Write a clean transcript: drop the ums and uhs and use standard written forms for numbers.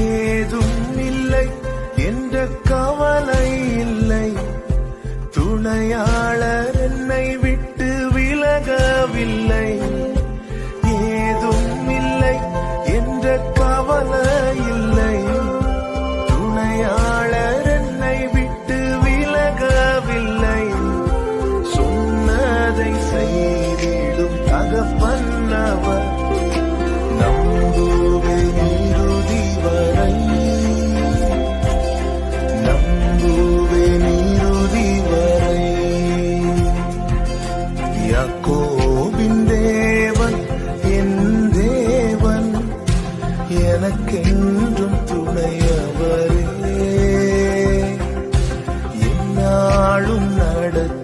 ஏதும் இல்லை என்ற கவலை இல்லை, துணையாளர் என்னை விட்டு விலகவில்லை. ஏதும் இல்லை என்ற கவலை இல்லை, துணையாளர் என்னை விட்டு விலகவில்லை. சொன்னதை செய்திடும் தகப்பன்னவர், நம்புவேன் இறுதி வரை, நம்புவேன் இறுதி வரை. யாக்கோபின் தேவன் என் தேவன், எனக்கென்றும் துணையவரே, என்னாலும் நடத்த